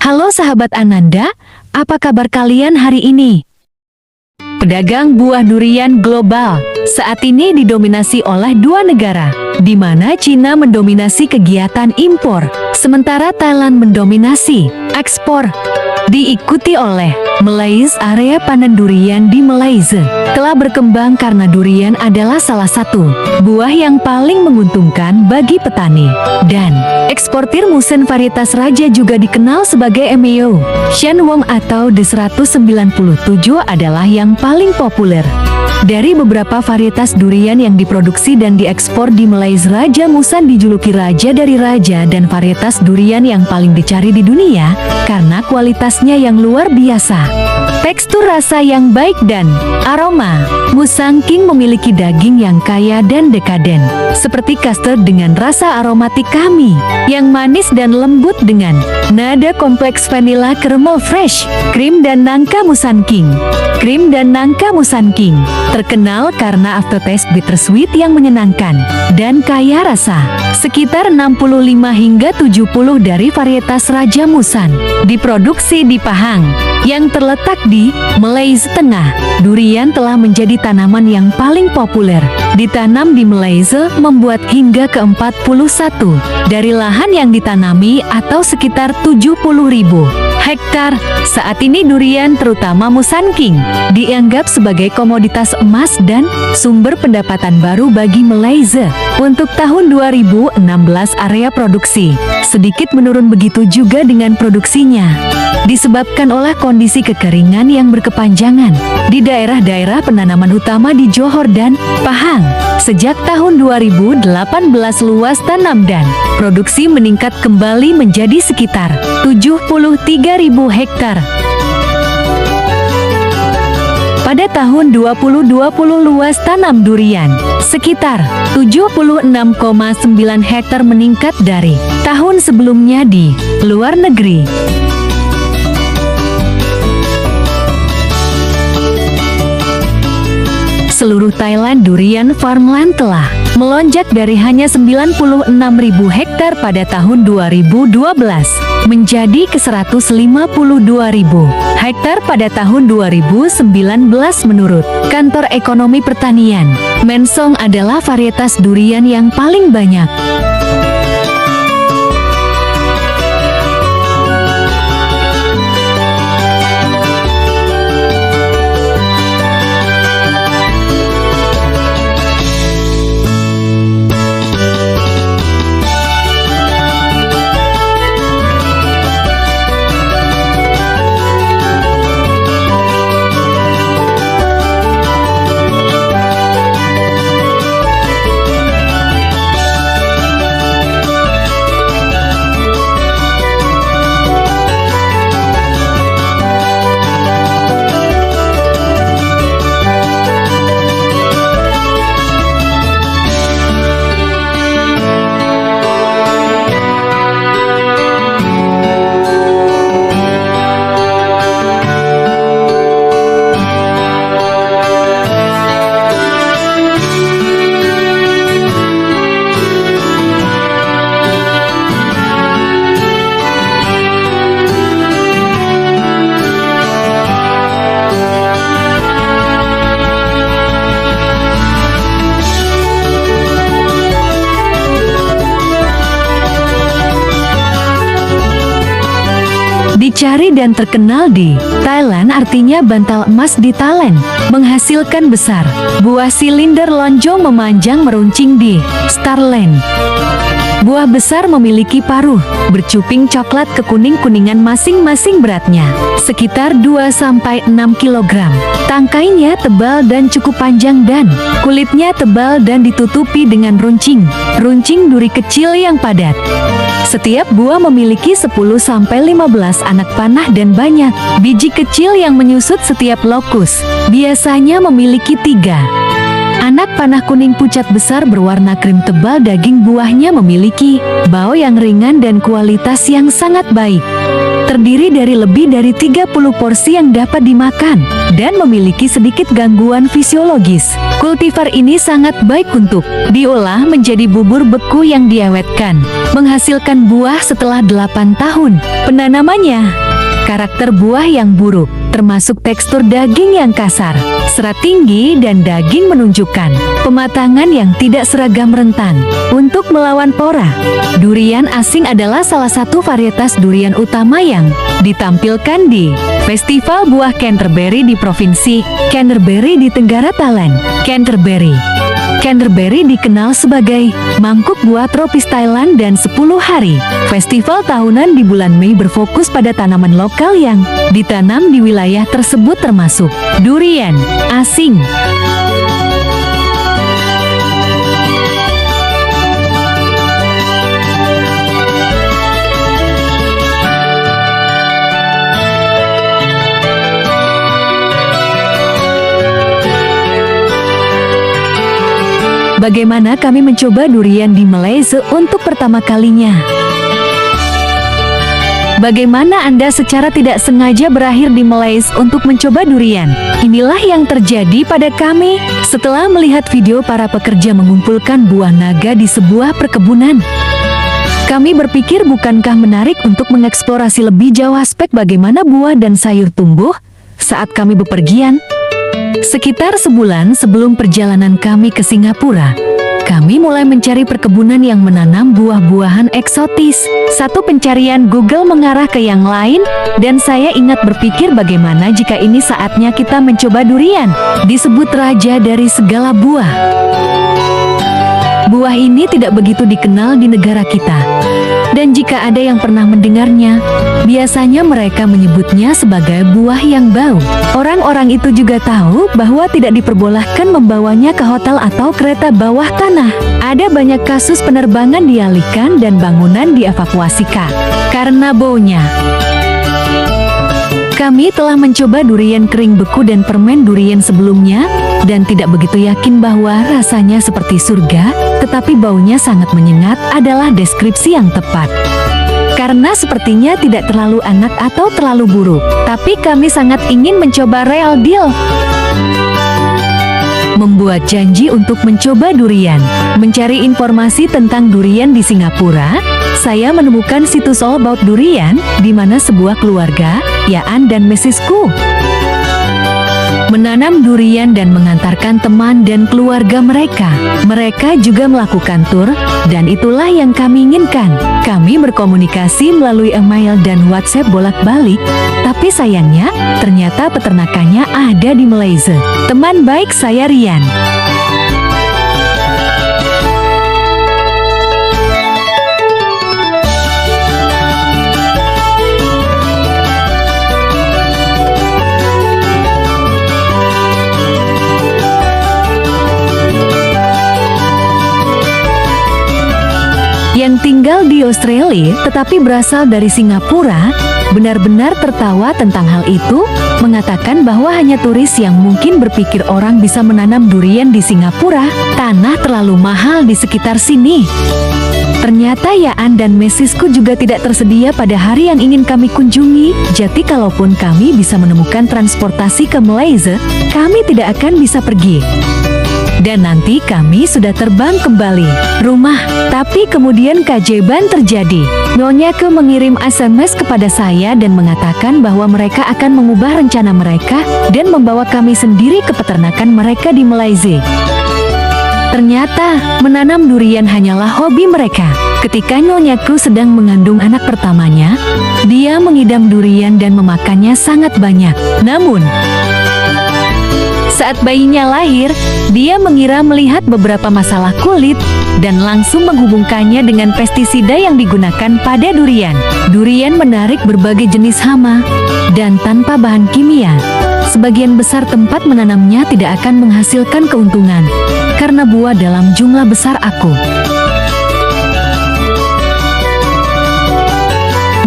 Halo sahabat Ananda, apa kabar kalian hari ini? Pedagang buah durian global saat ini didominasi oleh dua negara, di mana Cina mendominasi kegiatan impor, sementara Thailand mendominasi ekspor. Diikuti oleh Malaysia. Area panen durian di Malaysia telah berkembang karena durian adalah salah satu buah yang paling menguntungkan bagi petani. Dan eksportir musen varietas raja juga dikenal sebagai Emeo Shenwong atau D197 adalah yang paling populer. Dari beberapa varietas durian yang diproduksi dan diekspor di Malaysia, Raja Musan dijuluki raja dari raja dan varietas durian yang paling dicari di dunia karena kualitasnya yang luar biasa. Tekstur rasa yang baik dan aroma. Musang King memiliki daging yang kaya dan dekaden, seperti custard dengan rasa aromatik kami, yang manis dan lembut dengan nada kompleks vanilla caramel fresh, krim dan nangka Musang King. Krim dan nangka Musang King terkenal karena aftertaste bittersweet yang menyenangkan dan kaya rasa. Sekitar 65 hingga 70 dari varietas Raja Musan diproduksi di Pahang, yang terletak di Malaysia Tengah. Durian telah menjadi tanaman yang paling populer ditanam di Malaysia, membuat hingga ke 41 dari lahan yang ditanami atau sekitar 70.000 hektar. Saat ini durian terutama Musang King dianggap sebagai komoditas emas dan sumber pendapatan baru bagi Malaysia. Untuk tahun 2016 area produksi sedikit menurun, begitu juga dengan produksinya, disebabkan oleh kondisi kekeringan yang berkepanjangan di daerah-daerah penanaman utama di Johor dan Pahang. Sejak tahun 2018 luas tanam dan produksi meningkat kembali menjadi sekitar 73.000 hektar. Pada tahun 2020 luas tanam durian sekitar 76,9 hektar, meningkat dari tahun sebelumnya di luar negeri. Seluruh Thailand durian farmland telah melonjak dari hanya 96.000 hektar pada tahun 2012 menjadi ke 152.000 hektar pada tahun 2019 menurut Kantor Ekonomi Pertanian. Mensong adalah varietas durian yang paling banyak. Dicari dan terkenal di Thailand, artinya bantal emas di Thailand, menghasilkan besar. Buah silinder lonjong memanjang meruncing di Starland. Buah besar memiliki paruh bercuping coklat kekuning-kuningan, masing-masing beratnya sekitar 2-6 kg. Tangkainya tebal dan cukup panjang dan kulitnya tebal dan ditutupi dengan runcing duri kecil yang padat. Setiap buah memiliki 10-15 anak panah dan banyak biji kecil yang menyusut setiap lokus. Biasanya memiliki 3 anak panah kuning pucat besar berwarna krim tebal. Daging buahnya memiliki bau yang ringan dan kualitas yang sangat baik. terdiri dari lebih dari 30 porsi yang dapat dimakan, dan memiliki sedikit gangguan fisiologis. Kultivar ini sangat baik untuk diolah menjadi bubur beku yang diawetkan, menghasilkan buah setelah 8 tahun penanamannya. Karakter buah yang buruk, termasuk tekstur daging yang kasar, serat tinggi dan daging menunjukkan pematangan yang tidak seragam rentan. Untuk melawan pora, durian asing adalah salah satu varietas durian utama yang ditampilkan di Festival Buah Canterbury di Provinsi Canterbury di Tenggara Thailand. Canterbury dikenal sebagai mangkuk buah tropis Thailand, dan 10 hari festival tahunan di bulan Mei berfokus pada tanaman lokal yang ditanam di wilayah tersebut termasuk durian asing. Bagaimana kami mencoba durian di Malaysia untuk pertama kalinya? Bagaimana Anda secara tidak sengaja berakhir di Malaysia untuk mencoba durian? Inilah yang terjadi pada kami setelah melihat video para pekerja mengumpulkan buah naga di sebuah perkebunan. Kami berpikir bukankah menarik untuk mengeksplorasi lebih jauh aspek bagaimana buah dan sayur tumbuh saat kami bepergian? Sekitar sebulan sebelum perjalanan kami ke Singapura, kami mulai mencari perkebunan yang menanam buah-buahan eksotis. Satu pencarian Google mengarah ke yang lain, dan saya ingat berpikir bagaimana jika ini saatnya kita mencoba durian, disebut raja dari segala buah. Buah ini tidak begitu dikenal di negara kita, dan jika ada yang pernah mendengarnya, biasanya mereka menyebutnya sebagai buah yang bau. Orang-orang itu juga tahu bahwa tidak diperbolehkan membawanya ke hotel atau kereta bawah tanah. Ada banyak kasus penerbangan dialihkan dan bangunan dievakuasikan karena baunya. Kami telah mencoba durian kering beku dan permen durian sebelumnya, dan tidak begitu yakin bahwa rasanya seperti surga, tetapi baunya sangat menyengat adalah deskripsi yang tepat. Karena sepertinya tidak terlalu enak atau terlalu buruk, tapi kami sangat ingin mencoba real deal. Membuat janji untuk mencoba durian. Mencari informasi tentang durian di Singapura, saya menemukan situs All About Durian, di mana sebuah keluarga, Yaan dan Mesisku, menanam durian dan mengantarkan teman dan keluarga mereka. Mereka juga melakukan tur, dan itulah yang kami inginkan. Kami berkomunikasi melalui email dan WhatsApp bolak-balik, tapi sayangnya, ternyata peternakannya ada di Malaysia. Teman baik saya Rian. Yang tinggal di Australia tetapi berasal dari Singapura, benar-benar tertawa tentang hal itu, mengatakan bahwa hanya turis yang mungkin berpikir orang bisa menanam durian di Singapura, tanah terlalu mahal di sekitar sini. Ternyata Yaan dan Mesisku juga tidak tersedia pada hari yang ingin kami kunjungi, jadi kalaupun kami bisa menemukan transportasi ke Malaysia, kami tidak akan bisa pergi. Dan nanti kami sudah terbang kembali rumah. Tapi kemudian keajaiban terjadi. Nonyaku mengirim SMS kepada saya dan mengatakan bahwa mereka akan mengubah rencana mereka dan membawa kami sendiri ke peternakan mereka di Malaysia. Ternyata, menanam durian hanyalah hobi mereka. Ketika Nonyaku sedang mengandung anak pertamanya, dia mengidam durian dan memakannya sangat banyak. Namun, saat bayinya lahir, dia mengira melihat beberapa masalah kulit dan langsung menghubungkannya dengan pestisida yang digunakan pada durian. Durian menarik berbagai jenis hama dan tanpa bahan kimia. Sebagian besar tempat menanamnya tidak akan menghasilkan keuntungan karena buah dalam jumlah besar aku.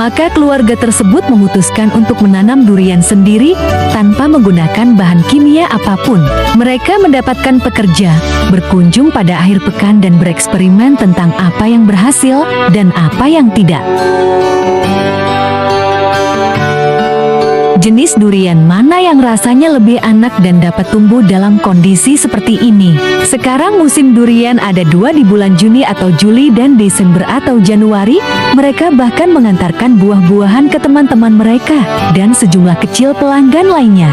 Maka keluarga tersebut memutuskan untuk menanam durian sendiri tanpa menggunakan bahan kimia apapun. Mereka mendapatkan pekerja, berkunjung pada akhir pekan dan bereksperimen tentang apa yang berhasil dan apa yang tidak. Jenis durian mana yang rasanya lebih enak dan dapat tumbuh dalam kondisi seperti ini? Sekarang musim durian ada 2 di bulan Juni atau Juli dan Desember atau Januari. Mereka bahkan mengantarkan buah-buahan ke teman-teman mereka dan sejumlah kecil pelanggan lainnya.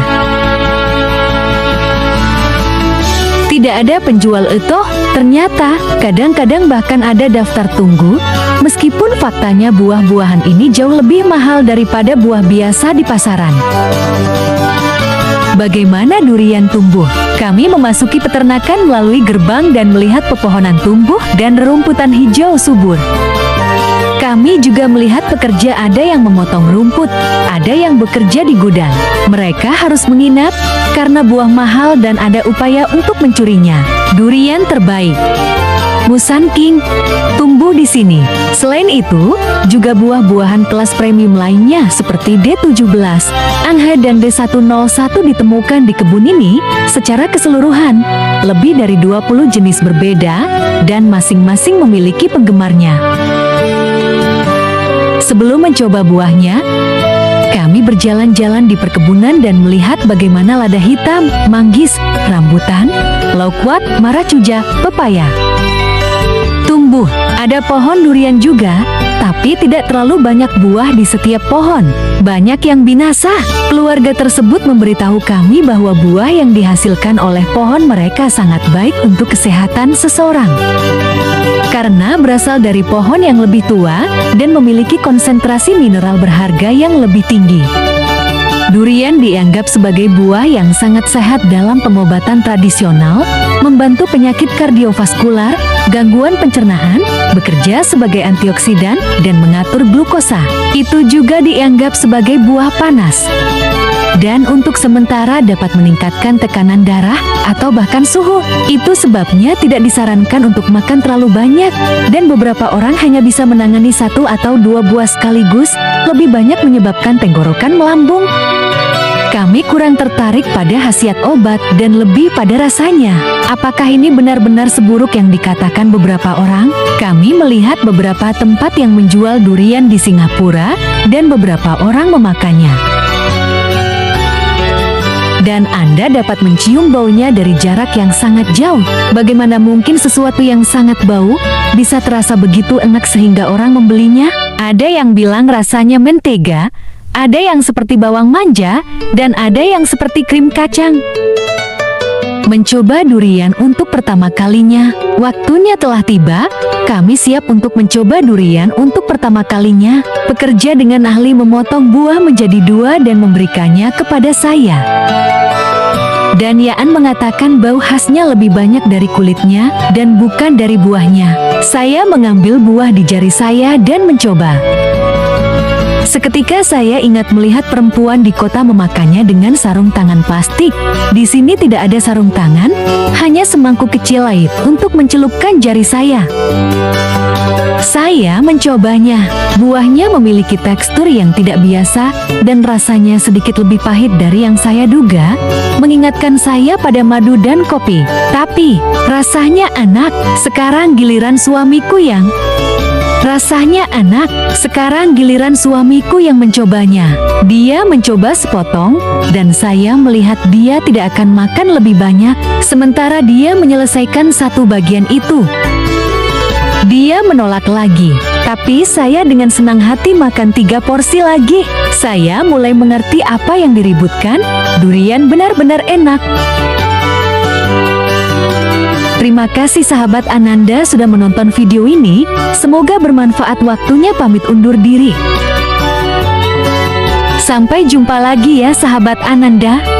Tidak ada penjual itu, ternyata kadang-kadang bahkan ada daftar tunggu. Meskipun faktanya buah-buahan ini jauh lebih mahal daripada buah biasa di pasaran. Bagaimana durian tumbuh? Kami memasuki peternakan melalui gerbang dan melihat pepohonan tumbuh dan rerumputan hijau subur. Kami juga melihat pekerja, ada yang memotong rumput, ada yang bekerja di gudang. Mereka harus menginap karena buah mahal dan ada upaya untuk mencurinya. Durian terbaik Musang King tumbuh di sini. Selain itu, juga buah-buahan kelas premium lainnya seperti D17, Anghe dan D101 ditemukan di kebun ini. Secara keseluruhan, lebih dari 20 jenis berbeda dan masing-masing memiliki penggemarnya. Sebelum mencoba buahnya, kami berjalan-jalan di perkebunan dan melihat bagaimana lada hitam, manggis, rambutan, loquat, maracuja, pepaya tumbuh. Ada pohon durian juga, tapi tidak terlalu banyak buah di setiap pohon. Banyak yang binasa. Keluarga tersebut memberitahu kami bahwa buah yang dihasilkan oleh pohon mereka sangat baik untuk kesehatan seseorang. Karena berasal dari pohon yang lebih tua dan memiliki konsentrasi mineral berharga yang lebih tinggi. Durian dianggap sebagai buah yang sangat sehat dalam pengobatan tradisional, membantu penyakit kardiovaskular, gangguan pencernaan, bekerja sebagai antioksidan, dan mengatur glukosa. Itu juga dianggap sebagai buah panas. Dan untuk sementara dapat meningkatkan tekanan darah atau bahkan suhu. Itu sebabnya tidak disarankan untuk makan terlalu banyak, dan beberapa orang hanya bisa menangani 1 atau 2 buah sekaligus, lebih banyak menyebabkan tenggorokan melambung. Kami kurang tertarik pada khasiat obat dan lebih pada rasanya. Apakah ini benar-benar seburuk yang dikatakan beberapa orang? Kami melihat beberapa tempat yang menjual durian di Singapura dan beberapa orang memakannya. Dan Anda dapat mencium baunya dari jarak yang sangat jauh. Bagaimana mungkin sesuatu yang sangat bau bisa terasa begitu enak sehingga orang membelinya? Ada yang bilang rasanya mentega, ada yang seperti bawang manja, dan ada yang seperti krim kacang. Mencoba durian untuk pertama kalinya, waktunya telah tiba. Kami siap untuk mencoba durian untuk pertama kalinya. Pekerja dengan ahli memotong buah menjadi 2 dan memberikannya kepada saya. Dan Yaan mengatakan bau khasnya lebih banyak dari kulitnya dan bukan dari buahnya. Saya mengambil buah di jari saya dan mencoba. Seketika saya ingat melihat perempuan di kota memakannya dengan sarung tangan plastik. Di sini tidak ada sarung tangan, hanya semangkuk kecil light untuk mencelupkan jari saya. Saya mencobanya. Buahnya memiliki tekstur yang tidak biasa dan rasanya sedikit lebih pahit dari yang saya duga, mengingatkan saya pada madu dan kopi. Tapi, rasanya enak. Sekarang giliran suamiku yang mencobanya. Dia mencoba sepotong, dan saya melihat dia tidak akan makan lebih banyak, sementara dia menyelesaikan 1 bagian itu. Dia menolak lagi, tapi saya dengan senang hati makan 3 porsi lagi. Saya mulai mengerti apa yang diributkan. Durian benar-benar enak. Terima kasih sahabat Ananda sudah menonton video ini. Semoga bermanfaat. Waktunya pamit undur diri. Sampai jumpa lagi ya sahabat Ananda.